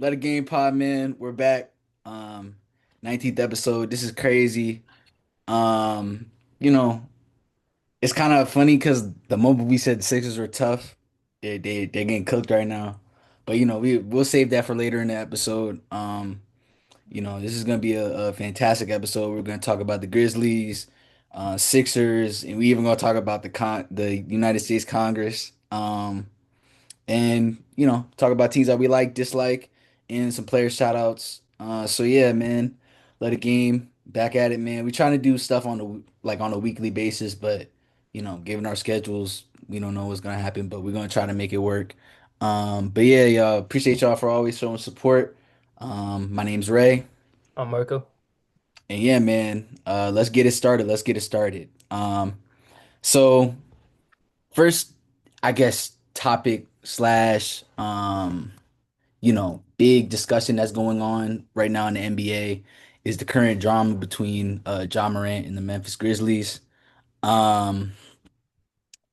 Let a Game Pod, man. We're back. Um, 19th episode. This is crazy. Um, you know, it's kind of funny because the moment we said the Sixers were tough, they're getting cooked right now. But we'll save that for later in the episode. This is gonna be a fantastic episode. We're gonna talk about the Grizzlies, Sixers, and we even gonna talk about the United States Congress. And talk about teams that we like, dislike, and some player shout outs. So yeah, man, let a game back at it, man. We trying to do stuff on a weekly basis, but given our schedules, we don't know what's gonna happen, but we're gonna try to make it work. But yeah, y'all appreciate y'all for always showing support. My name's Ray, I'm Marco. and yeah, man, let's get it started. Let's get it started. So first, I guess topic slash big discussion that's going on right now in the NBA is the current drama between Ja Morant and the Memphis Grizzlies. Um,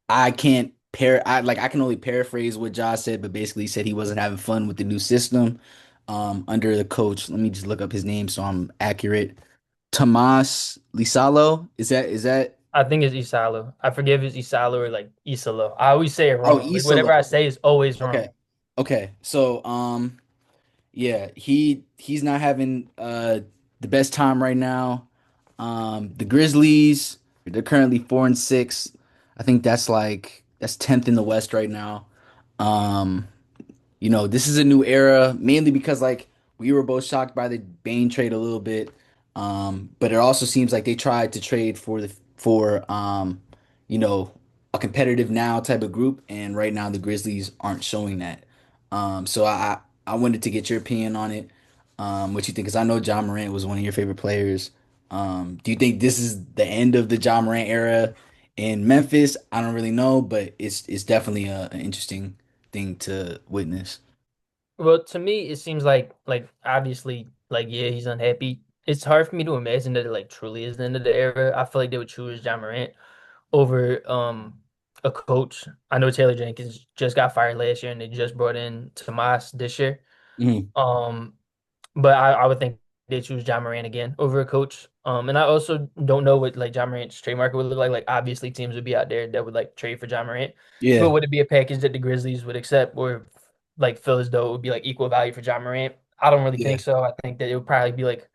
I can't I can only paraphrase what Ja said, but basically he said he wasn't having fun with the new system under the coach. Let me just look up his name so I'm accurate. Tomas Lisalo. Is that I think it's Isalo. I forget if it's Isalo or like Isalo. I always say it oh wrong. Like whatever I Isalo. say is always wrong. Okay. Okay. So yeah, he's not having the best time right now. The Grizzlies, they're currently 4-6. I think that's 10th in the West right now. Um, this is a new era, mainly because we were both shocked by the Bane trade a little bit. But it also seems like they tried to trade for you know, a competitive now type of group, and right now the Grizzlies aren't showing that. So I wanted to get your opinion on it. What you think? Because I know John Morant was one of your favorite players. Do you think this is the end of the John Morant era in Memphis? I don't really know, but it's definitely an interesting thing to witness. Well, to me, it seems like obviously like yeah, he's unhappy. It's hard for me to imagine that it like truly is the end of the era. I feel like they would choose John Morant over a coach. I know Taylor Jenkins just got fired last year and they just brought in Tomas this year. Mhm. Um But I would think they choose John Morant again over a coach. And I also don't know what like John Morant's trademark would look like. Like obviously teams would be out there that would like trade for John Morant. But Yeah, would it be a package that the Grizzlies would accept or like feel as though it would be like equal value for John Morant? I don't really yeah, think so. I think that it would probably be like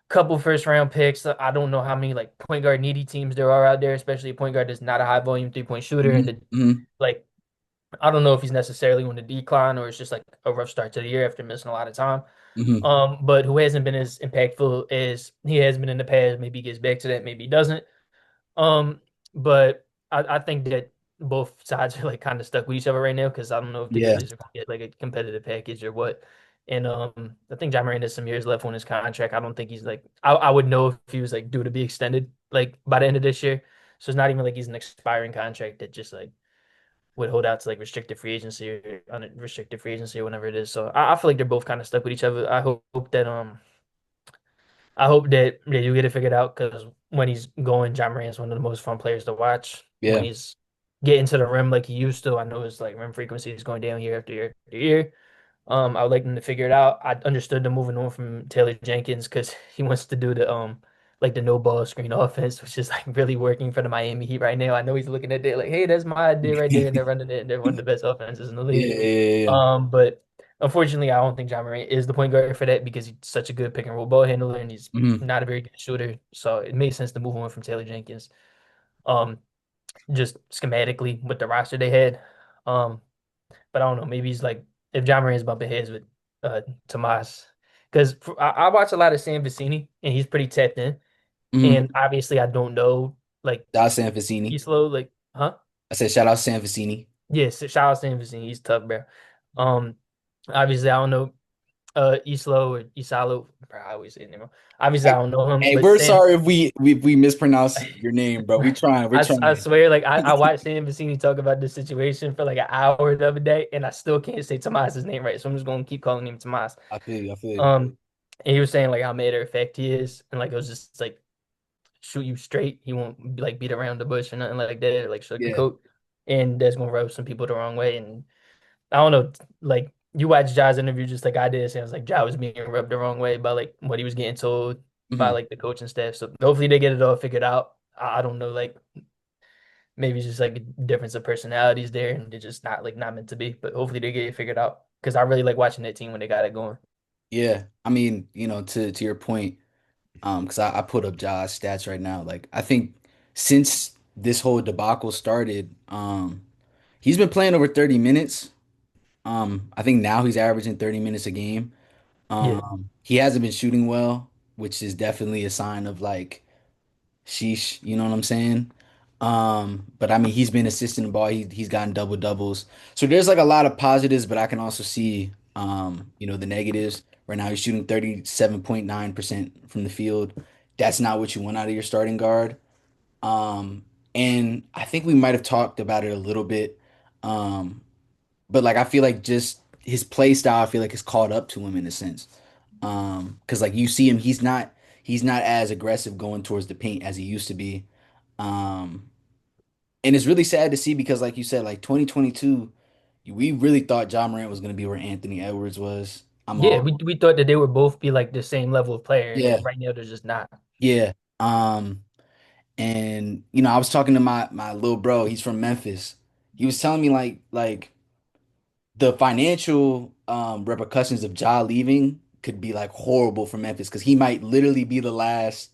a couple first round picks. I don't know how many like point guard needy teams there are out there, especially a point guard that's not a high volume 3-point shooter and hmm hmm like I don't know if he's necessarily on the decline or it's just like a rough start to the year after missing a lot of time. hmm But who hasn't been as impactful as he has been in the past. Maybe he gets back to that, maybe he doesn't. Um, but I think that both sides are like kind of stuck with each other right now because I don't know if the yeah, Grizzlies are gonna get like a competitive package or what. And I think John Moran has some years left on his contract. I don't think he's like I would know if he was like due to be extended like by the end of this year. So it's not even like he's an expiring contract that just like would hold out to like restricted free agency or unrestricted free agency or whatever it is. So I feel like they're both kind of stuck with each other. I hope that they do get it figured out because when he's going, John Moran is one of the most fun players to watch. When yeah, he's getting to the rim like he used to, I know his like rim frequency is going down year after year after year. I would like them to figure it out. I understood them moving on from Taylor Jenkins because he wants to do the like the no ball screen offense, which is like really working for the Miami Heat right now. I know he's looking at it like, hey, that's my idea right there, and they're running it, and they're one of the best offenses in the yeah, league. yeah, yeah. But unfortunately, I don't think John Morant is the point guard for that because he's such a good pick and roll ball handler, and he's hmm not a very good shooter. So it made sense to move on from Taylor Jenkins. Um, just schematically with the roster they had. Um, but I don't know. Maybe he's like if John Moran's bumping heads with Tomas, because I watch a lot of Sam Vecini and he's pretty tapped in. hmm And obviously, I don't know like Shout out Sam Vecini. he's slow. Like, huh? I said shout out Sam Vecini. Yes, shout out Sam Vecini. He's tough, bro. Um, obviously, I don't know Islo or Isalo. Bro, I always say it wrong. Obviously, I I, don't know him, hey, but we're Sam. sorry if we mispronounce your name, bro. We're I trying. swear, like I watched Sam Vecini talk about this situation for like an hour the other day, and I still can't say Tomas's name right. So I'm just gonna keep calling him Tomas. I feel you. I feel you. Um, and he was saying like how matter of fact he is, and like it was just like shoot you straight. He won't like beat around the bush or nothing like that, or like Yeah. sugarcoat, and that's gonna rub some people the wrong way. And I don't know, like you watch Ja's interview just like I did, and it was like Ja was being rubbed the wrong way by like what he was getting told by Mhm. like the coaching staff. So hopefully they get it all figured out. I don't know, like maybe it's just like a difference of personalities there, and they're just not like not meant to be. But hopefully they get it figured out because I really like watching that team when they got it going. Yeah, I mean, to your point, because I put up Ja's stats right now. Like, I think since this whole debacle started, he's been playing over 30 minutes. I think now he's averaging 30 minutes a game. Yeah, He hasn't been shooting well, which is definitely a sign of like sheesh, you know what I'm saying? But I mean, he's been assisting the ball. He's gotten double doubles. So there's like a lot of positives, but I can also see the negatives. Right now, he's shooting 37.9% from the field. That's not what you want out of your starting guard. Um, and I think we might have talked about it a little bit. Um, but like I feel like just his play style, I feel like has caught up to him in a sense. Because like you see him, he's not as aggressive going towards the paint as he used to be. Um, and it's really sad to see because like you said, like 2022, we really thought John Morant was gonna be where Anthony Edwards was. I'm yeah. all We thought that they would both be like the same level of player, and yeah, right now they're just not. yeah. And I was talking to my little bro, he's from Memphis. He was telling me like the financial repercussions of Ja leaving could be like horrible for Memphis because he might literally be the last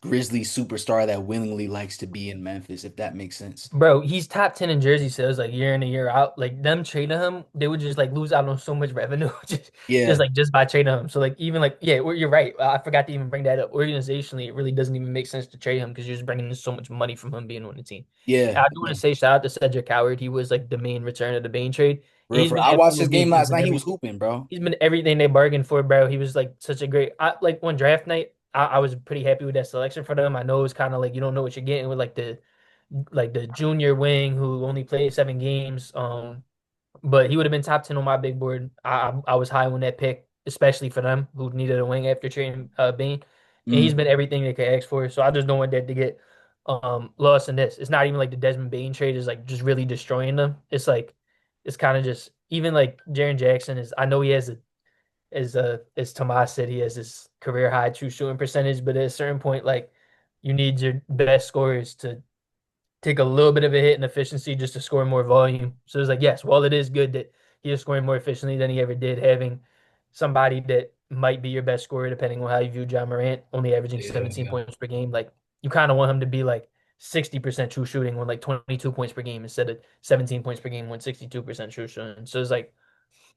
Grizzly superstar that willingly likes to be in Memphis, if that makes sense. Bro, he's top 10 in jersey sales like year in and year out. Like them trading him, they would just like lose out on so much revenue just Yeah, like just by trading him. So like even like yeah, you're right. I forgot to even bring that up. Organizationally, it really doesn't even make sense to trade him because you're just bringing in so much money from him being on the team. yeah, And I do want yeah. to say shout out to Cedric Howard. He was like the main return of the Bane trade. And Real for I watched his game last night. He was hooping, bro. he's been everything they bargained for, bro. He was like such a great like on draft night. I was pretty happy with that selection for them. I know it's kind of like you don't know what you're getting with like the junior wing who only played 7 games. But he would have been top 10 on my big board. I was high on that pick, especially for them who needed a wing after trading Bain. And he's Mm, been everything they could ask for. So I just don't want that to get lost in this. It's not even like the Desmond Bain trade is like just really destroying them. It's like it's kind of just even like Jaren Jackson is I know he has as Tomas said, he has his career high true shooting percentage, but at a certain point, like you need your best scorers to take a little bit of a hit in efficiency just to score more volume. So it's like, yes, while it is good that he is scoring more efficiently than he ever did, having somebody that might be your best scorer, depending on how you view John Morant, only averaging yeah, 17 yeah, points per game, like you kind of want him to be like 60% true shooting on like 22 points per game instead of 17 points per game on 62% true shooting. So it's like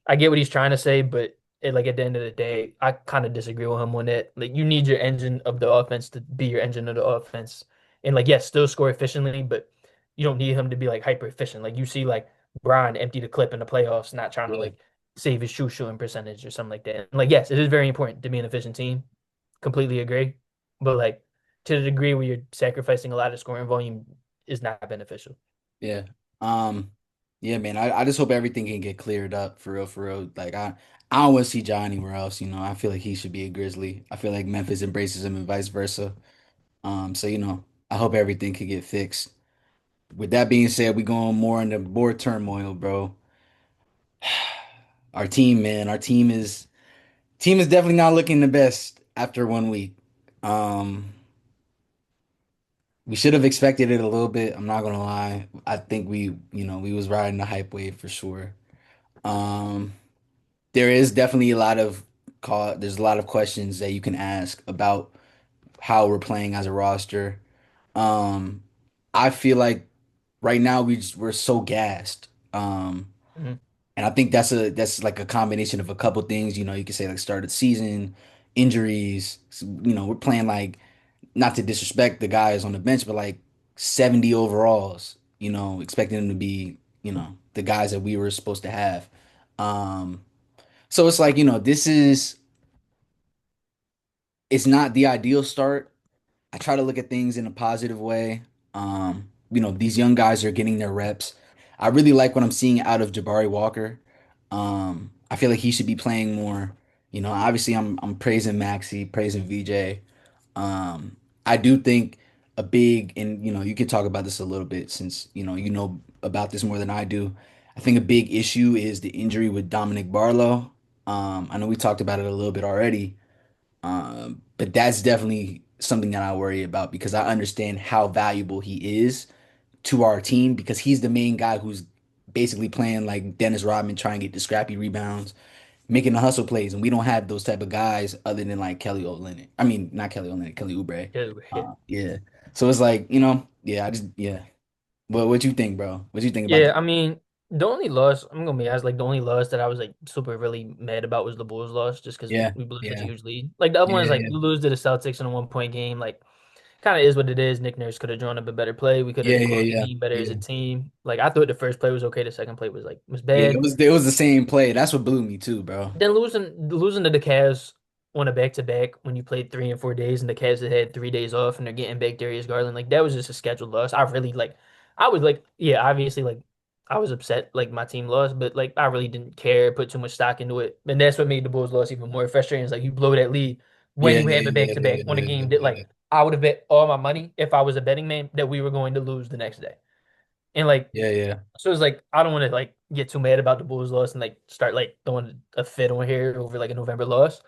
I get what he's trying to say, but like at the end of the day, I kind of disagree with him on that. Like you need your engine of the offense to be your engine of the offense, and like yes, still score efficiently, but you don't need him to be like hyper efficient. Like you see, like Brian empty the clip in the playoffs, not trying to yeah, like save his true shooting percentage or something like that. And, like yes, it is very important to be an efficient team. Completely agree, but like to the degree where you're sacrificing a lot of scoring volume is not beneficial. yeah. Um, yeah, man. I just hope everything can get cleared up for real, for real. Like I don't want to see John anywhere else. I feel like he should be a Grizzly. I feel like Memphis embraces him and vice versa. So I hope everything can get fixed. With that being said, we going more into more turmoil, bro. Our team, man, our team is definitely not looking the best after 1 week. Um, we should have expected it a little bit. I'm not gonna lie. I think we was riding the hype wave for sure. Um, there is definitely there's a lot of questions that you can ask about how we're playing as a roster. Um, I feel like right now we're so gassed. Mhm. And I think that's like a combination of a couple things. You could say like start of the season, injuries. We're playing like not to disrespect the guys on the bench, but like 70 overalls. Expecting them to be the guys that we were supposed to have. Um, so it's like it's not the ideal start. I try to look at things in a positive way. These young guys are getting their reps. I really like what I'm seeing out of Jabari Walker. I feel like he should be playing more. Obviously I'm praising Maxi, praising VJ. I do think and you could talk about this a little bit since you know about this more than I do. I think a big issue is the injury with Dominic Barlow. I know we talked about it a little bit already, but that's definitely something that I worry about because I understand how valuable he is to our team because he's the main guy who's basically playing like Dennis Rodman, trying to get the scrappy rebounds, making the hustle plays, and we don't have those type of guys other than like Kelly Olynyk. I mean, not Kelly Olynyk, Kelly Oubre. Yeah, yeah. Yeah. So it's like, yeah, I just yeah. What you think, bro? What you think about Yeah, the I mean, the only loss I'm gonna be honest, like the only loss that I was like super really mad about was the Bulls loss, just because Yeah, we blew such a yeah, huge lead. Like the other one is yeah, like yeah, you lose to the Celtics in a 1 point game, like kind of is what it is. Nick Nurse could have drawn up a better play. We could yeah, have yeah, closed the yeah, game better as a yeah. team. Like I thought the first play was okay, the second play was like was Yeah, bad. it was the same play. That's what blew me too, bro. Then losing to the Cavs on a back to back when you played 3 and 4 days and the Cavs had 3 days off and they're getting back Darius Garland, like that was just a scheduled loss. I really like I was like, yeah, obviously like I was upset like my team lost, but like I really didn't care, put too much stock into it. And that's what made the Bulls loss even more frustrating. Is like you blow that lead when Yeah, you have yeah, a back yeah, to back yeah, on a yeah, game that yeah. like I would have bet all my money if I was a betting man that we were going to lose the next day. And like Yeah, yeah. so it's like I don't want to like get too mad about the Bulls loss and like start like throwing a fit on here over like a November loss.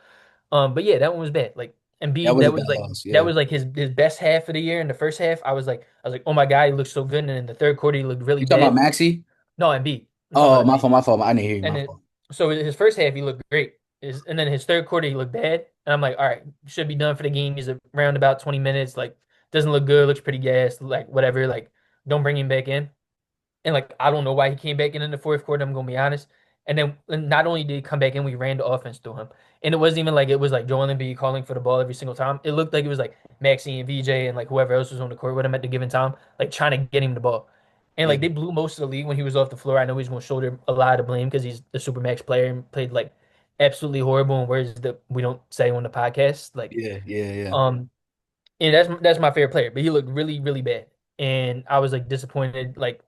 But yeah, that one was bad. Like That Embiid, was a bad loss. that Yeah. was like his best half of the year. In the first half, I was like, oh my God, he looks so good. And in the third quarter, he looked really You talking about bad. Maxi? No, Embiid. I'm talking Oh, about Embiid. my fault, my fault. I didn't hear you. And My then fault. so his first half, he looked great. And then his third quarter, he looked bad. And I'm like, all right, should be done for the game. He's around about 20 minutes. Like doesn't look good. Looks pretty gassed. Like whatever. Like don't bring him back in. And like I don't know why he came back in the fourth quarter. I'm gonna be honest. And then and not only did he come back in, we ran the offense through him. And it wasn't even like it was like Joel Embiid calling for the ball every single time. It looked like it was like Maxey and VJ and like whoever else was on the court with him at the given time, like trying to get him the ball. And Yeah, like they blew most of the league when he was off the floor. I know he's gonna shoulder a lot of blame because he's the super max player and played like absolutely horrible in words that we don't say on the podcast. Like yeah, yeah, yeah. um and that's my favorite player, but he looked really, really bad. And I was like disappointed. Like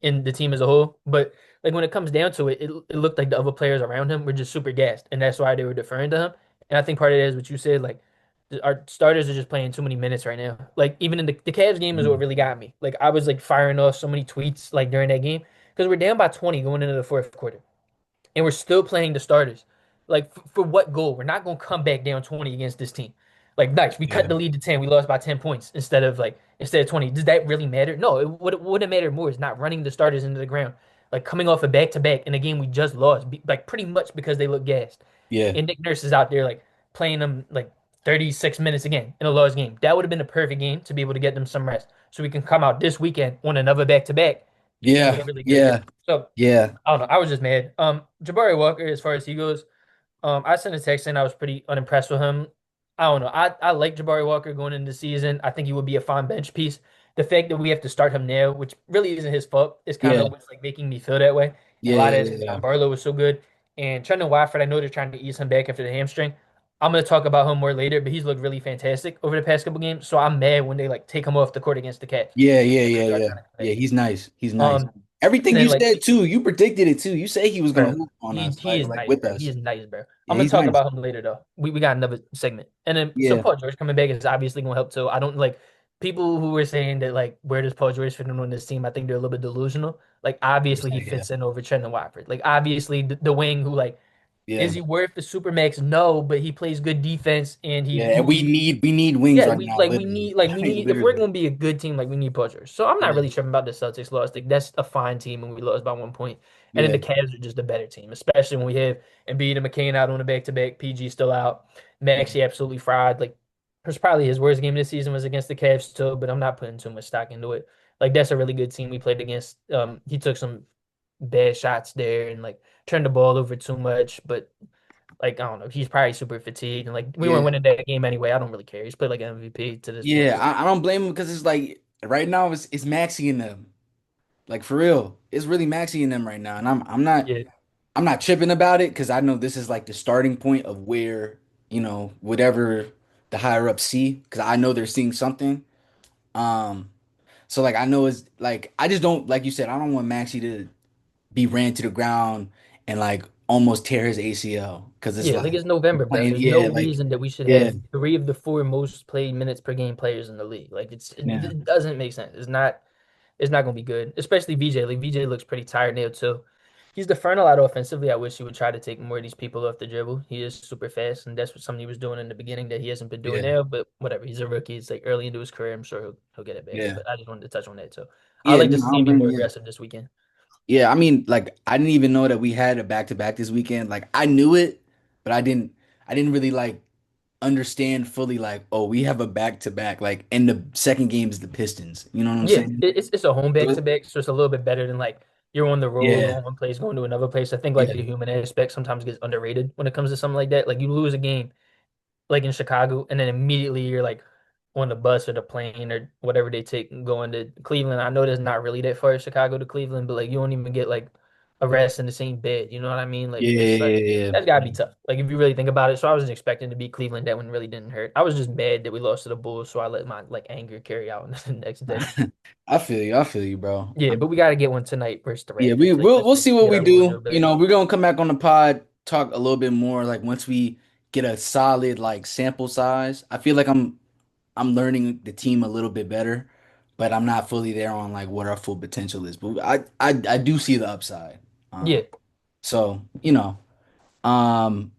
in the team as a whole. But like when it comes down to it, it looked like the other players around him were just super gassed, and that's why they were deferring to him. And I think part of it is what you said, like our starters are just playing too many minutes right now. Like even in the Cavs game is what Mhm. really got me. Like I was like firing off so many tweets like during that game because we're down by 20 going into the fourth quarter and we're still playing the starters. Like for what goal? We're not gonna come back down 20 against this team. Like nice, we cut Yeah, the lead to 10. We lost by 10 points instead of 20. Does that really matter? No, what would have mattered more is not running the starters into the ground. Like coming off a back to back in a game we just lost, like pretty much because they look gassed. yeah, And Nick Nurse is out there like playing them like 36 minutes again in a lost game. That would have been a perfect game to be able to get them some rest. So we can come out this weekend on another back to back and yeah, look really good. yeah, So yeah, I don't know. I was just mad. Jabari Walker, as far as he goes, I sent a text in. I was pretty unimpressed with him. I don't know. I like Jabari Walker going into the season. I think he would be a fine bench piece. The fact that we have to start him now, which really isn't his fault, is kind yeah, of what's like making me feel that way. And yeah, a lot of yeah, it's because yeah, Barlow was so good. And Trendon Watford, I know they're trying to ease him back after the hamstring. I'm gonna talk about him more later, but he's looked really fantastic over the past couple games. So I'm mad when they like take him off the court against the Cavs yeah, yeah, and they yeah, start yeah. trying to come back Yeah, in. he's nice. He's nice. Um, Everything and you then like said too, you predicted it too. You say he was gonna bro. hoop on us, He is like nice, with bro. He us. is nice, bro. Yeah, I'm gonna he's talk nice. about him later though. We got another segment. And then so Yeah, Paul George coming back is obviously gonna help too. I don't like people who were saying that like where does Paul George fit in on this team? I think they're a little bit delusional. Like obviously he yeah, fits in over Trendon Watford. Like obviously the wing who like is yeah, he worth the supermax? No, but he plays good defense and yeah. he And we need wings yeah, right we now, like literally, we need if we're literally. gonna be a good team, like we need poachers. So I'm not Yeah, really tripping about the Celtics loss. Like that's a fine team and we lost by 1 point. And then yeah, the Cavs are just a better team, especially when we have Embiid and McCain out on the back to back, PG still out. yeah, Maxey absolutely fried. Like it was probably his worst game this season was against the Cavs too, but I'm not putting too much stock into it. Like that's a really good team we played against. He took some bad shots there and like turned the ball over too much, but like I don't know, he's probably super fatigued and like we weren't yeah. winning that game anyway. I don't really care. He's played like an MVP to this point. Yeah, I don't blame him because it's like right now it's Maxi in them. Like for real, it's really Maxi in them right now, and Yeah, I'm not tripping about it because I know this is like the starting point of where whatever the higher ups see because I know they're seeing something. Um, so like I know it's like I just don't like you said I don't want Maxi to be ran to the ground and like almost tear his ACL because it's yeah. like Like it's November, bro. playing There's no like reason that we should yeah have three of the four most played minutes per game players in the league. Like yeah it doesn't make sense. It's not gonna be good, especially VJ. Like VJ looks pretty tired now too. He's deferring a lot offensively. I wish he would try to take more of these people off the dribble. He is super fast, and that's what something he was doing in the beginning that he hasn't been doing Yeah, now. But whatever, he's a rookie. It's like early into his career. I'm sure he'll get it back. yeah, But I just wanted to touch on that. So I yeah. like to No, I see him don't be blame more you. Yeah, aggressive this weekend. yeah. I mean, like, I didn't even know that we had a back to back this weekend. Like, I knew it, but I didn't really like understand fully. Like, oh, we have a back to back. Like, and the second game is the Pistons. You know what I'm Yeah, saying? it's a home back to So, back, so it's a little bit better than like you're on the road, yeah, going one place, going to another place. I think like yeah, the human aspect sometimes gets underrated when it comes to something like that. Like you lose a game like in Chicago, and then immediately you're like on the bus or the plane or whatever they take and going to Cleveland. I know there's not really that far Chicago to Cleveland, but like you don't even get like a rest in the same bed. You know what I mean? Like yeah, it's like yeah, that's gotta be tough. Like if you really think about it. So I wasn't expecting to beat Cleveland. That one really didn't hurt. I was just mad that we lost to the Bulls, so I let my like anger carry out the next day. yeah. I feel you, bro. Yeah, but we got to get one tonight versus the Yeah, Raptors. Like we'll just to see what get we our do. mojo You back. know, we're gonna come back on the pod, talk a little bit more, like once we get a solid like sample size. I feel like I'm learning the team a little bit better, but I'm not fully there on like what our full potential is. But I do see the upside. Yeah, So, you know, um,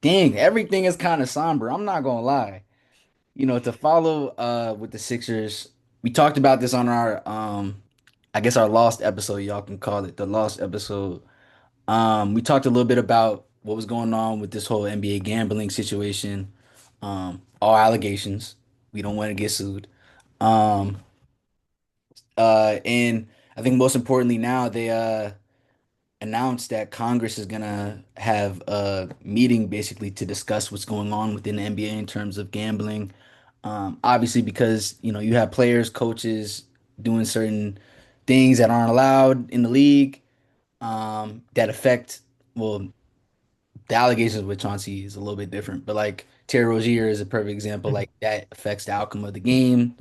dang, everything is kind of somber. I'm not gonna lie. You know, to follow with the Sixers, we talked about this on our I guess our lost episode, y'all can call it the lost episode. We talked a little bit about what was going on with this whole NBA gambling situation. All allegations. We don't want to get sued. Um, and I think most importantly now they announced that Congress is gonna have a meeting basically to discuss what's going on within the NBA in terms of gambling. Obviously, because you know you have players, coaches doing certain things that aren't allowed in the league that affect well the allegations with Chauncey is a little bit different, but like Terry Rozier is a perfect example. mhm. Like that affects the outcome of the game.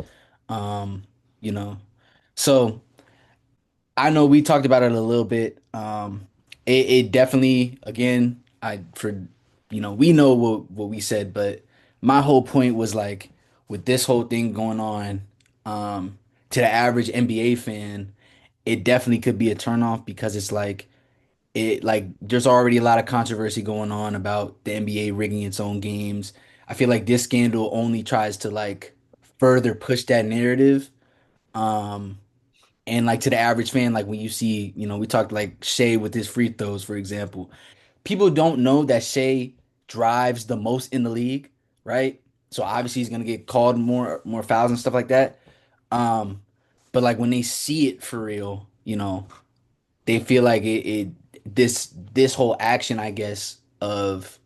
Um, you know, so I know we talked about it a little bit. It definitely again, I for you know we know what we said, but my whole point was like with this whole thing going on, to the average NBA fan, it definitely could be a turnoff because it's like there's already a lot of controversy going on about the NBA rigging its own games. I feel like this scandal only tries to like further push that narrative. Um, and like to the average fan, like when you see, you know, we talked like Shea with his free throws, for example. People don't know that Shea drives the most in the league, right? So obviously he's gonna get called more fouls and stuff like that. Um, but like when they see it for real, you know, they feel like this whole action, I guess, of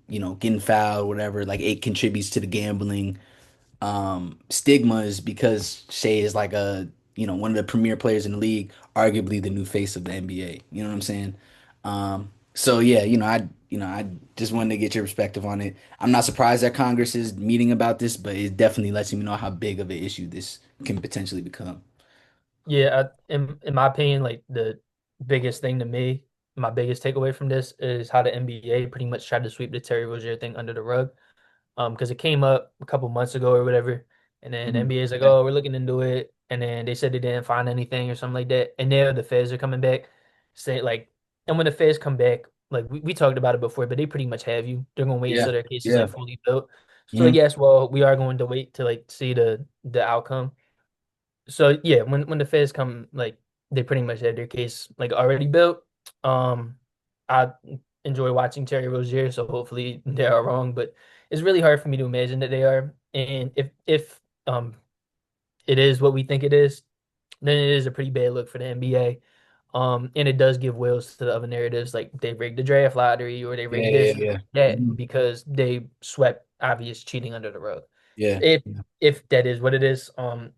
you know, getting fouled, whatever, like it contributes to the gambling stigmas because Shea is like a you know one of the premier players in the league, arguably the new face of the NBA. You know what I'm saying? So yeah, you know I just wanted to get your perspective on it. I'm not surprised that Congress is meeting about this, but it definitely lets me know how big of an issue this can potentially become. Yeah. In my opinion, like the biggest thing to me, my biggest takeaway from this is how the NBA pretty much tried to sweep the Terry Rozier thing under the rug. Because it came up a couple months ago or whatever, and then Mhm. NBA is like, Yeah, "Oh, we're looking into it," and then they said they didn't find anything or something like that, and now the feds are coming back, saying like, and when the feds come back, like we talked about it before, but they pretty much have you. They're gonna wait yeah, until their cases are yeah. fully built. So like, Mhm. yes, well, we are going to wait to like see the outcome. So yeah, when the feds come, like they pretty much have their case like already built. Um, I enjoy watching Terry Rozier, so hopefully they are wrong, but it's really hard for me to imagine that they are. And if it is what we think it is, then it is a pretty bad look for the NBA. And it does give wheels to the other narratives, like they rigged the draft lottery or they Yeah, rigged yeah, this, yeah. that, Mhm. because they swept obvious cheating under the rug. Yeah. If Yeah. if that is what it is,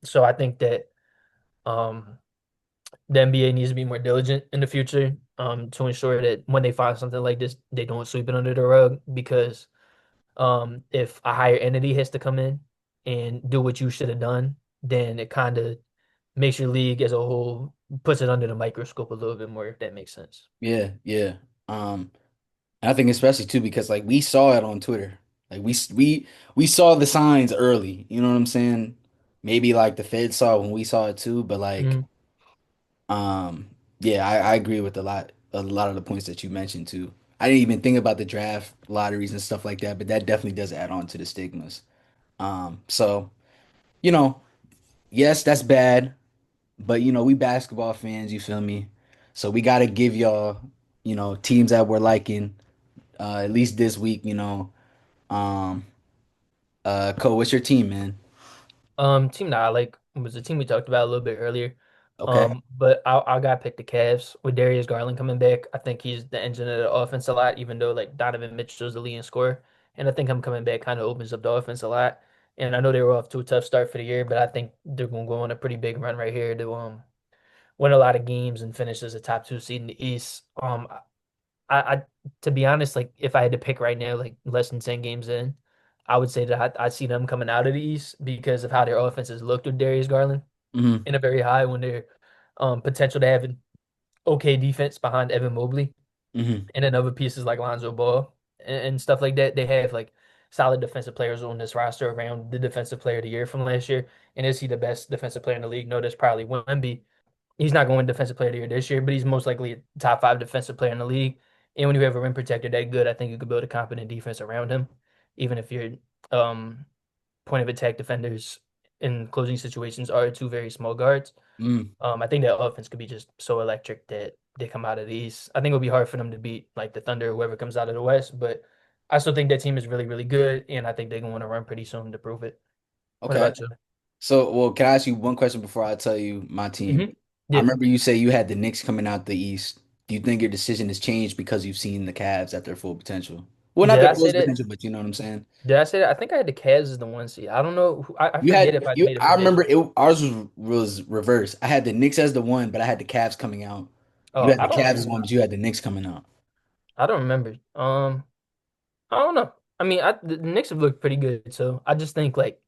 so I think that um the NBA needs to be more diligent in the future, to ensure that when they find something like this, they don't sweep it under the rug. Because if a higher entity has to come in and do what you should have done, then it kind of makes your league as a whole, puts it under the microscope a little bit more, if that makes sense. Yeah, yeah. I think especially too because like we saw it on Twitter. Like we saw the signs early. You know what I'm saying? Maybe like the Fed saw it when we saw it too, but like Mhm. um Yeah, I agree with a lot of the points that you mentioned too. I didn't even think about the draft lotteries and stuff like that, but that definitely does add on to the stigmas. So you know, yes, that's bad, but we basketball fans, you feel me? So we gotta give y'all, teams that we're liking, at least this week, Um, Cole, what's your team, man? Team that I like was the team we talked about a little bit earlier. Okay. But I gotta pick the Cavs with Darius Garland coming back. I think he's the engine of the offense a lot, even though like Donovan Mitchell's the leading scorer. And I think him coming back kind of opens up the offense a lot. And I know they were off to a tough start for the year, but I think they're gonna go on a pretty big run right here to win a lot of games and finish as a top two seed in the East. I to be honest, like if I had to pick right now, like less than 10 games in, I would say that I see them coming out of the East because of how their offenses looked with Darius Garland Hmm. in a very high when they're potential to have an okay defense behind Evan Mobley Hmm. and then other pieces like Lonzo Ball and stuff like that. They have like solid defensive players on this roster around the defensive player of the year from last year. And is he the best defensive player in the league? No, that's probably Wemby. He's not going defensive player of the year this year, but he's most likely a top five defensive player in the league. And when you have a rim protector that good, I think you could build a competent defense around him, even if your um, point of attack defenders in closing situations are two very small guards. Mm. I think that offense could be just so electric that they come out of the East. I think it'll be hard for them to beat like the Thunder or whoever comes out of the West, but I still think that team is really, really good, and I think they're going to run pretty soon to prove it. What Okay. about you? So, well, can I ask you one question before I tell you my team? I Yeah, remember you say you had the Knicks coming out the East. Do you think your decision has changed because you've seen the Cavs at their full potential? Well, not did their I full say that? potential, but you know what I'm saying? Did I say that? I think I had the Cavs as the one seed. I don't know. I You forget had if I you. made a I remember prediction. ours was reversed. I had the Knicks as the one, but I had the Cavs coming out. You Oh, had I the don't Cavs as one, remember. but you had the Knicks coming out. I don't remember. I don't know. I mean, the Knicks have looked pretty good, so I just think like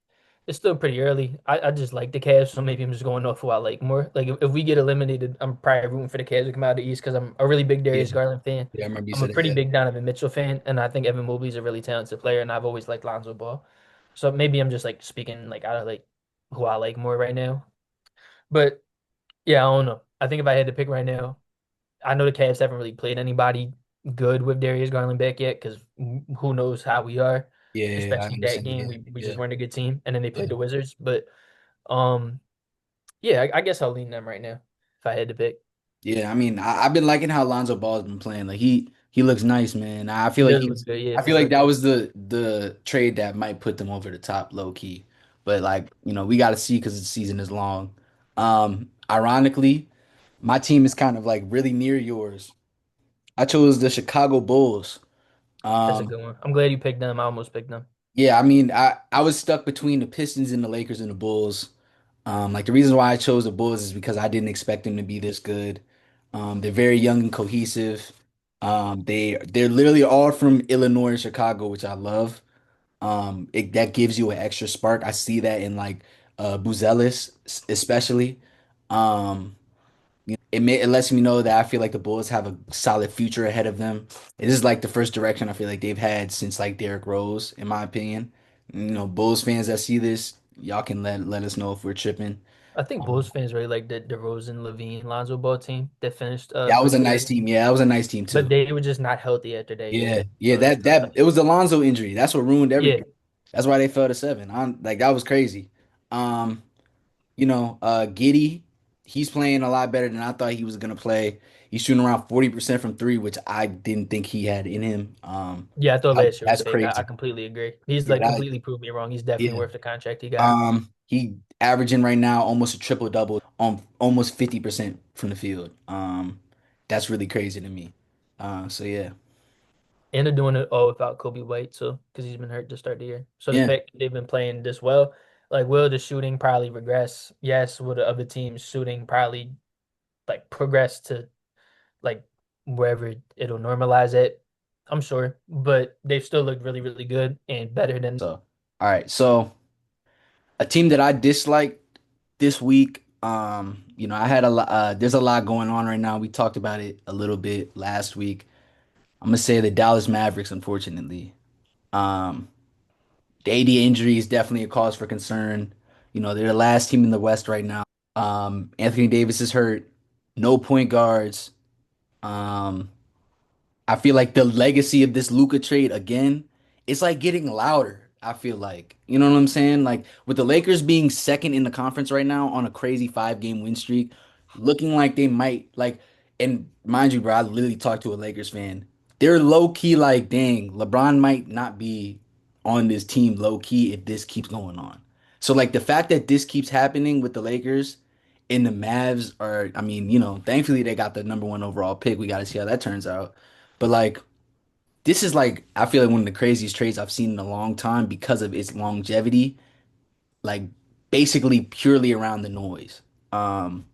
it's still pretty early. I just like the Cavs, so maybe I'm just going off who I like more. Like if we get eliminated, I'm probably rooting for the Cavs to come out of the East because I'm a really big Yeah, Darius Garland fan. yeah, I remember you I'm a said pretty that. big Donovan Mitchell fan, and I think Evan Mobley's a really talented player, and I've always liked Lonzo Ball. So maybe I'm just like speaking like out of like who I like more right now. But yeah, I don't know. I think if I had to pick right now, I know the Cavs haven't really played anybody good with Darius Garland back yet because who knows how we are, Yeah, I especially that understand. game. Yeah, We yeah, just weren't a good team, and then they yeah. played the Wizards. But um, yeah, I guess I'll lean them right now if I had to pick. Yeah, I mean, I've been liking how Lonzo Ball's been playing. Like he looks nice, man. I He feel like does look he's good, yeah, I for feel like sure. that was the trade that might put them over the top low key. But like, we got to see because the season is long. Ironically, my team is kind of like really near yours. I chose the Chicago Bulls. That's a Um, good one. I'm glad you picked them. I almost picked them. yeah, I mean, I was stuck between the Pistons and the Lakers and the Bulls. Like the reason why I chose the Bulls is because I didn't expect them to be this good. They're very young and cohesive. They're literally all from Illinois and Chicago, which I love. That gives you an extra spark. I see that in like Buzelis especially. Um, it lets me know that I feel like the Bulls have a solid future ahead of them. It is like the first direction I feel like they've had since like Derrick Rose, in my opinion. Bulls fans that see this, y'all can let us know if we're tripping. I think Bulls Um, fans really like the DeRozan, Levine, Lonzo Ball team that finished that was pretty a good, nice team. Yeah, that was a nice team but too. they were just not healthy after that Yeah, year. yeah. So that's That the that it was the Lonzo injury. That's what ruined yeah. everything. That's why they fell to seven. Like that was crazy. Um, Giddy, he's playing a lot better than I thought he was gonna play. He's shooting around 40% from three, which I didn't think he had in him. Yeah, I thought last year was That's fake. I crazy. completely agree. He's Yeah, like completely proved me wrong. He's definitely yeah. worth the contract he got. He averaging right now almost a triple double on almost 50% from the field. That's really crazy to me. So yeah. And they're doing it all without Kobe White, so because he's been hurt to start the year. So the Yeah. fact that they've been playing this well, like will the shooting probably regress? Yes. Will the other team's shooting probably like progress to like wherever it'll normalize it? I'm sure, but they've still looked really, really good and better than. So all right. So a team that I disliked this week, I had a lot there's a lot going on right now. We talked about it a little bit last week. I'm gonna say the Dallas Mavericks, unfortunately. Um, the AD injury is definitely a cause for concern. They're the last team in the West right now. Anthony Davis is hurt. no point guards. Um, I feel like the legacy of this Luka trade again, it's like getting louder. I feel like, you know what I'm saying? Like with the Lakers being second in the conference right now on a crazy 5 game win streak, looking like they might like, and mind you, bro, I literally talked to a Lakers fan. They're low key like, dang, LeBron might not be on this team low key if this keeps going on. So like the fact that this keeps happening with the Lakers and the Mavs are, I mean, thankfully they got the number one overall pick. We got to see how that turns out. But like this is like I feel like one of the craziest trades I've seen in a long time because of its longevity, like basically purely around the noise. Um,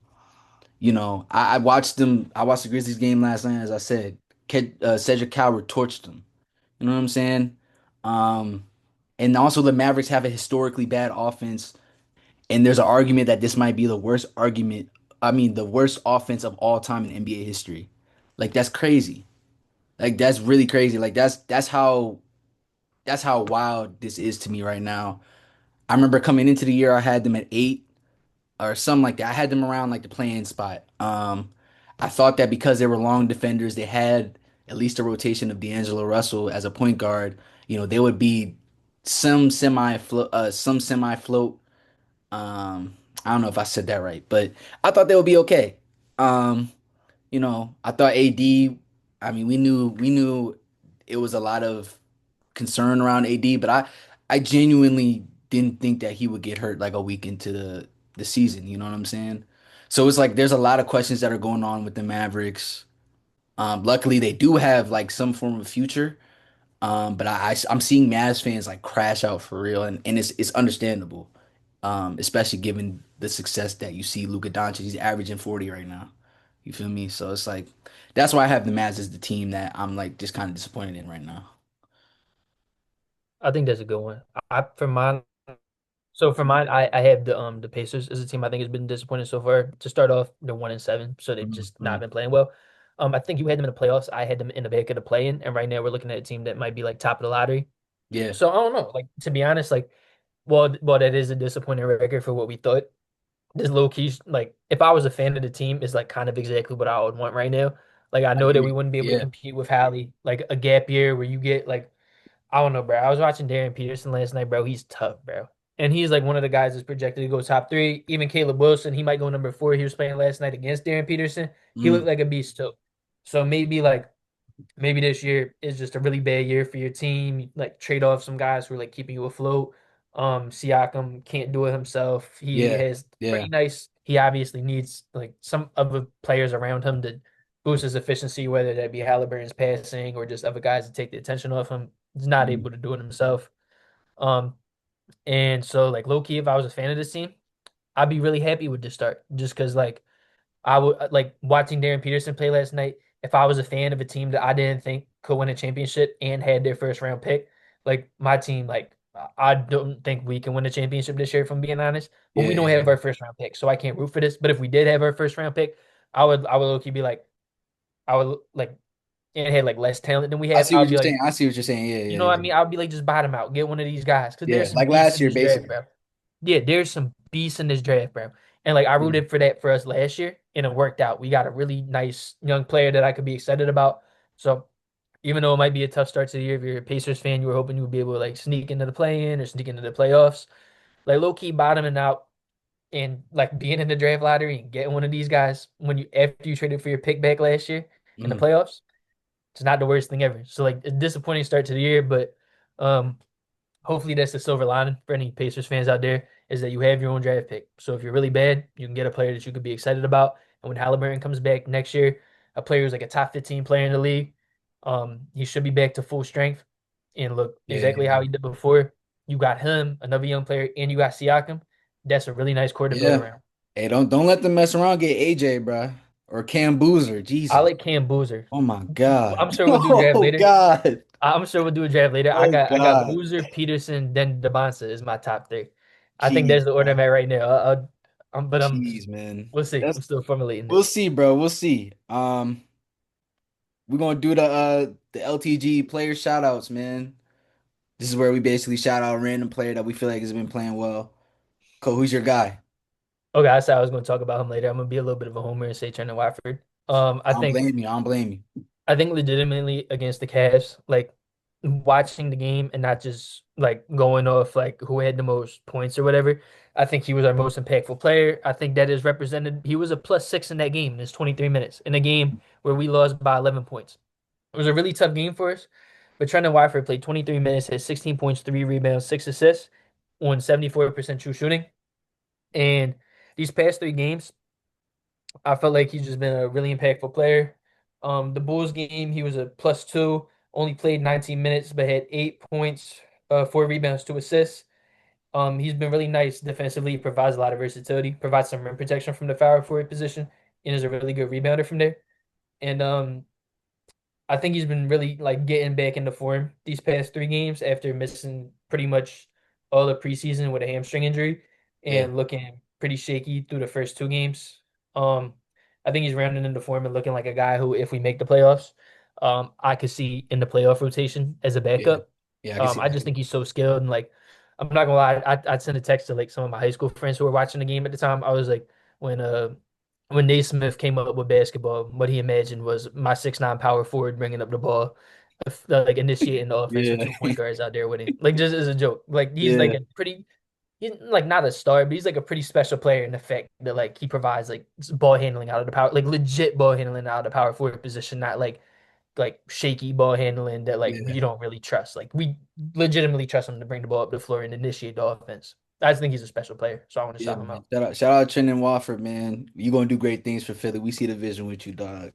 I watched them. I watched the Grizzlies game last night, as I said. Cedric Coward torched them. You know what I'm saying? Um, and also the Mavericks have a historically bad offense, and there's an argument that this might be the worst argument. I mean, the worst offense of all time in NBA history. Like that's crazy. Like that's really crazy. Like that's how wild this is to me right now. I remember coming into the year, I had them at 8 or something like that. I had them around like the playing spot. I thought that because they were long defenders, they had at least a rotation of D'Angelo Russell as a point guard. They would be some semi float. I don't know if I said that right, but I thought they would be okay. Um, I thought AD. I mean, we knew it was a lot of concern around AD, but I genuinely didn't think that he would get hurt like a week into the season. You know what I'm saying? So it's like there's a lot of questions that are going on with the Mavericks. Luckily, they do have like some form of future. But I'm seeing Mavs fans like crash out for real, and it's understandable. Especially given the success that you see Luka Doncic. He's averaging 40 right now. You feel me? So it's like that's why I have the Mavs as the team that I'm like just kind of disappointed in right now. I think that's a good one. For mine, so for mine, I have the Pacers as a team. I think has been disappointing so far. To start off, they're 1-7, so they've just not Mhm. been playing well. I think you had them in the playoffs. I had them in the back of the play-in, and right now we're looking at a team that might be like top of the lottery. Yeah. So I don't know. Like to be honest, like well, that is a disappointing record for what we thought. This low key, like if I was a fan of the team, is like kind of exactly what I would want right now. Like I I know that we agree. wouldn't be able to Yeah. compete with Hallie, like a gap year where you get like I don't know, bro. I was watching Darren Peterson last night, bro. He's tough, bro. And he's like one of the guys that's projected to go top three. Even Caleb Wilson, he might go number four. He was playing last night against Darren Peterson. He looked Mm. like a beast too. So maybe this year is just a really bad year for your team. Like trade off some guys who are like keeping you afloat. Siakam can't do it himself. He Yeah. has Yeah. pretty nice. He obviously needs like some other players around him to boost his efficiency, whether that be Halliburton's passing or just other guys to take the attention off him. He's not Mm. able to do it himself. Um, and so like low key, if I was a fan of this team, I'd be really happy with this start, just because like I would like watching Darren Peterson play last night. If I was a fan of a team that I didn't think could win a championship and had their first round pick, like my team, like I don't think we can win a championship this year, if I'm being honest. But we Yeah. don't Yeah. have our first round pick, so I can't root for this. But if we did have our first round pick, I would low-key be like, I would like and had like less talent than we I have. see I what would you're be saying. like, I see what you're saying. Yeah. you Yeah. know what I Yeah. mean? I would be like, just bottom out, get one of these guys because Yeah. there's some Like beasts last in year, this draft, basically. bro. Yeah, there's some beasts in this draft, bro. And like I Mm. rooted for that for us last year, and it worked out. We got a really nice young player that I could be excited about. So even though it might be a tough start to the year, if you're a Pacers fan, you were hoping you would be able to like sneak into the play-in or sneak into the playoffs. Like low key bottoming out and like being in the draft lottery and getting one of these guys when you after you traded for your pick back last year in the Mm. playoffs, it's not the worst thing ever. So like a disappointing start to the year, but um hopefully that's the silver lining for any Pacers fans out there is that you have your own draft pick. So if you're really bad, you can get a player that you could be excited about. And when Halliburton comes back next year, a player who's like a top 15 player in the league, he should be back to full strength and look Yeah. exactly how he did before. You got him, another young player, and you got Siakam. That's a really nice core to build Yeah. around. Hey, don't let them mess around. Get AJ, bruh. Or Cam Boozer. I Jesus. like Cam Boozer. Oh my God. I'm sure we'll do draft Oh later. God. I'm sure we'll do a draft later. I Oh got I got God. Boozer, Peterson, then Devonta is my top three. I think Jeez, that's the order I'm bro. at right now. But Jeez, man. we'll see. That's I'm still formulating We'll it. see, bro. We'll see. We're gonna do the LTG player shout outs, man. This is where we basically shout out a random player that we feel like has been playing well. Cole, who's your guy? Okay, I said I was going to talk about him later. I'm going to be a little bit of a homer and say Trendon Watford. I I don't think blame you. I don't blame you. legitimately against the Cavs, like watching the game and not just like going off like who had the most points or whatever. I think he was our most impactful player. I think that is represented. He was a +6 in that game in his 23 minutes in a game where we lost by 11 points. It was a really tough game for us, but Trendon Watford played 23 minutes, had 16 points, 3 rebounds, 6 assists, on 74% true shooting. And these past 3 games, I felt like he's just been a really impactful player. The Bulls game, he was a +2, only played 19 minutes, but had 8 points, 4 rebounds, 2 assists. He's been really nice defensively, provides a lot of versatility, provides some rim protection from the power forward position, and is a really good rebounder from there. And I think he's been really like getting back into form these past 3 games after missing pretty much all the preseason with a hamstring injury Yeah, and looking pretty shaky through the first 2 games. Um, I think he's rounding into form and looking like a guy who, if we make the playoffs, I could see in the playoff rotation as a yeah, backup. yeah. I can see I that. just think he's so skilled and like I'm not gonna lie, I'd send a text to like some of my high school friends who were watching the game at the time. I was like, when Naismith came up with basketball, what he imagined was my 6'9" power forward bringing up the ball, like initiating the offense with Yeah, two point guards out there with him. Like just as a joke. Like he's like yeah, a pretty, he's like not a star, but he's like a pretty special player in the fact that like he provides like ball handling out of the power, like legit ball handling out of the power forward position, not like shaky ball handling that like yeah, you don't really trust. Like we legitimately trust him to bring the ball up the floor and initiate the offense. I just think he's a special player, so I want to yeah, shout him man. out. Shout out Trendon Watford, man. You gonna do great things for Philly. We see the vision with you, dog.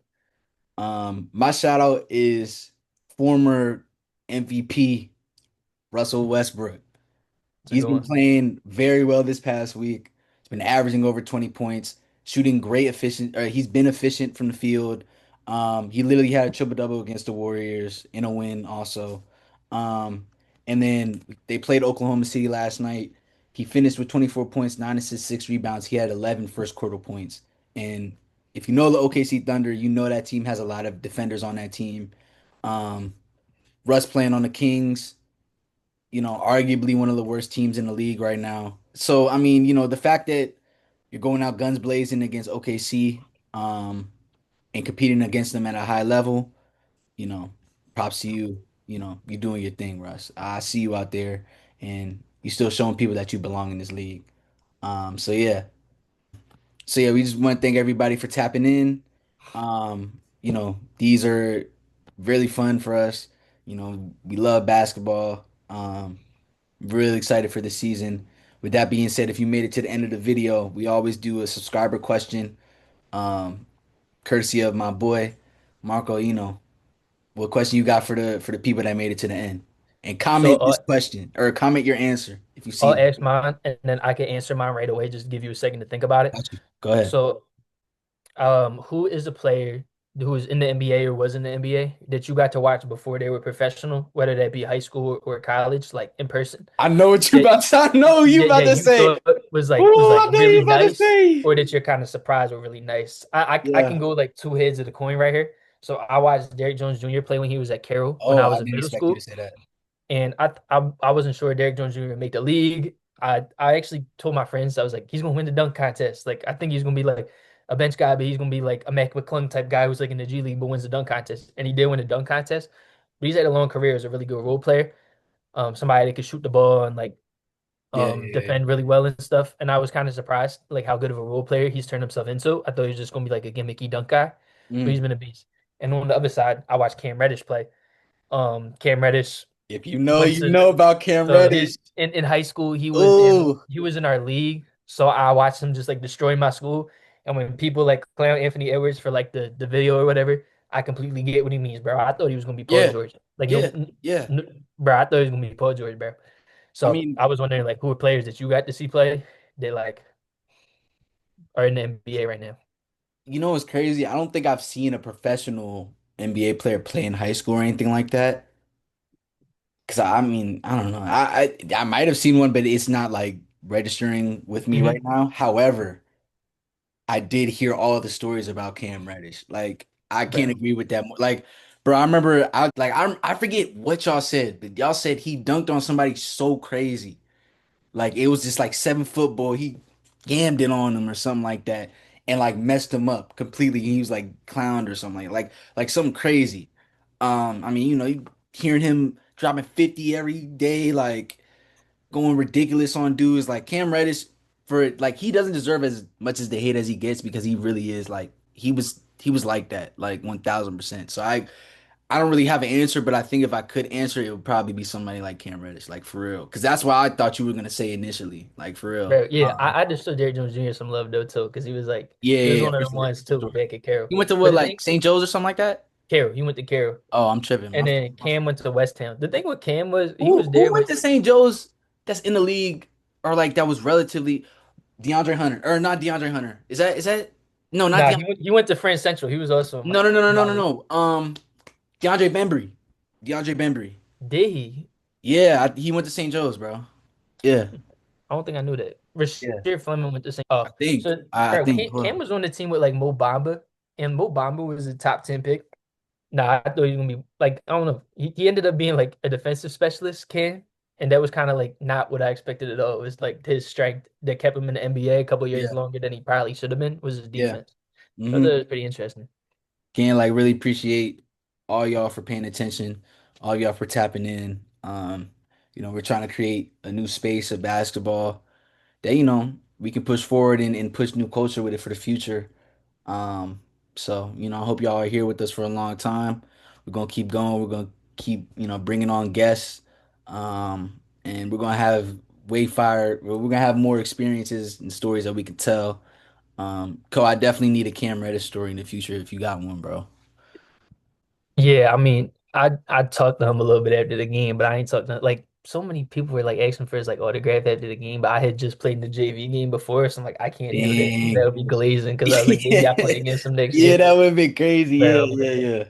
My shout out is former MVP Russell Westbrook. It's a He's good been one. playing very well this past week. He's been averaging over 20 points, shooting great efficient, or he's been efficient from the field. He literally had a triple double against the Warriors in a win also. Um, and then they played Oklahoma City last night. He finished with 24 points, 9 assists, 6 rebounds. He had 11 first quarter points. And if you know the OKC Thunder, you know that team has a lot of defenders on that team. Um, Russ playing on the Kings, arguably one of the worst teams in the league right now. So, I mean, the fact that you're going out guns blazing against OKC, and competing against them at a high level, you know, props to you. You're doing your thing, Russ. I see you out there and you're still showing people that you belong in this league. So yeah. So yeah, we just want to thank everybody for tapping in. These are really fun for us. We love basketball. Really excited for the season. With that being said, if you made it to the end of the video, we always do a subscriber question, um, courtesy of my boy Marco. What question you got for the people that made it to the end, and So comment this question or comment your answer if you see I'll it. ask mine and then I can answer mine right away. Just give you a second to think about it. Got you. Go ahead. So, who is a player who is in the NBA or was in the NBA that you got to watch before they were professional, whether that be high school or college, like in person, I know what you that about to. I know what you about that to you say. thought was like Oh, I know what you really about to nice, say. or that you're kind of surprised were really nice? I Yeah. can go like two heads of the coin right here. So I watched Derrick Jones Jr. play when he was at Carroll when Oh, I I was in didn't middle expect you to school. say that. And I wasn't sure Derrick Jones Jr. would make the league. I actually told my friends I was like, he's gonna win the dunk contest. Like I think he's gonna be like a bench guy, but he's gonna be like a Mac McClung type guy who's like in the G League but wins the dunk contest. And he did win the dunk contest. But he's had a long career as a really good role player. Somebody that could shoot the ball and like Yeah, yeah, yeah. defend really well and stuff. And I was kind of surprised like how good of a role player he's turned himself into. I thought he was just gonna be like a gimmicky dunk guy, but he's Mm. been a beast. And on the other side, I watched Cam Reddish play. Cam Reddish If you know, went you to know about Cam so his Reddish. in high school Oh, he was in our league. So I watched him just like destroy my school. And when people like clown Anthony Edwards for like the video or whatever, I completely get what he means, bro. I thought he was gonna be Paul yeah, George. Like no, yeah, yeah. bro, I thought he was gonna be Paul George, bro. I So mean, I was wondering like who are players that you got to see play that like are in the NBA right now. what's crazy? I don't think I've seen a professional NBA player play in high school or anything like that. Cause I mean, I don't know. I might have seen one, but it's not like registering with me right Mm-hmm. now. However, I did hear all the stories about Cam Reddish. Like, I can't Bro. agree with that more. Like, bro, I remember I forget what y'all said, but y'all said he dunked on somebody so crazy. Like it was just like 7 foot boy. yammed it on him or something like that, and like messed him up completely. He was like clowned or something like something crazy. I mean, you hearing him dropping 50 every day, like going ridiculous on dudes like Cam Reddish for like he doesn't deserve as much as the hate as he gets because he really is like he was like that like 1000%. So I don't really have an answer, but I think if I could answer, it would probably be somebody like Cam Reddish, like for real, because that's what I thought you were gonna say initially, like for real. Bro, yeah, I just showed Derrick Jones Jr. some love though too, because Yeah, he was yeah, yeah, one of for the sure, ones for too sure. back at Carroll. He went to But what, the like thing, St. Joe's or something like that? Carroll, he went to Carroll, Oh, I'm tripping. and My fault, then my fault. Cam went to West Ham. The thing with Cam was he was Who there went with to St. Joe's that's in the league or like that was relatively DeAndre Hunter or not DeAndre Hunter? Is that no, not nah, DeAndre. he went to France Central. He was also in No, no, no, no, no, no, my no. DeAndre Bembry. DeAndre Bembry. did he? Yeah, he went to St. Joe's, bro. Yeah. I don't think I knew that. Yeah. Rasheed Fleming went to St. I Oh, think. so I bro, think. Hold Cam on. was on the team with like Mo Bamba, and Mo Bamba was a top 10 pick. Nah, I thought he was gonna be like I don't know. He ended up being like a defensive specialist, Cam, and that was kind of like not what I expected at all. It was like his strength that kept him in the NBA a couple years Yeah. longer than he probably should have been was his Yeah. defense. So I thought Mm-hmm. it was pretty interesting. Can like really appreciate all y'all for paying attention, all y'all for tapping in. We're trying to create a new space of basketball that, we can push forward and push new culture with it for the future. Um, I hope y'all are here with us for a long time. We're gonna keep going. We're gonna keep, bringing on guests. And we're gonna have we're gonna have more experiences and stories that we can tell. I definitely need a Cam Reddish story in the future if you got one, bro. Yeah, I mean, I talked to him a little bit after the game, but I ain't talked to like so many people were like asking for his like autograph after the game, but I had just played in the JV game before, so I'm like, I can't do that. That Dang. would be glazing because I was like, maybe I play against him next Yeah, year. that would have been crazy. Yeah, But yeah, yeah.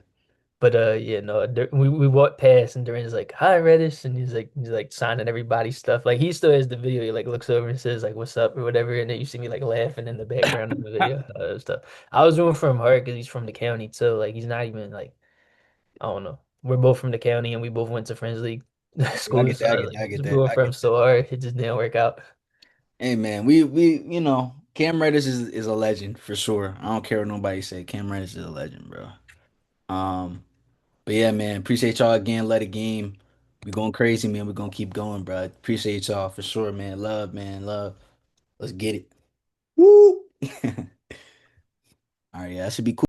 yeah, no, we walked past and Duran's like, "Hi, Reddish," and he's like signing everybody's stuff. Like he still has the video. He like looks over and says like, "What's up?" or whatever, and then you see me like laughing in the background of the video. Stuff. I was rooting for him hard because he's from the county too. Like he's not even like I don't know. We're both from the county and we both went to Friends League I get schools. So that. I I was get like that. I get that. rooting I for him get that. so hard. It just didn't work out. Hey man, we Cam Reddish is a legend for sure. I don't care what nobody say. Cam Reddish is a legend, bro. Um, but yeah, man, appreciate y'all again. Let it game. We going crazy, man. We're gonna keep going, bro. Appreciate y'all for sure, man. Love, man. Love. Let's get it. Woo! All right, yeah, that should be cool.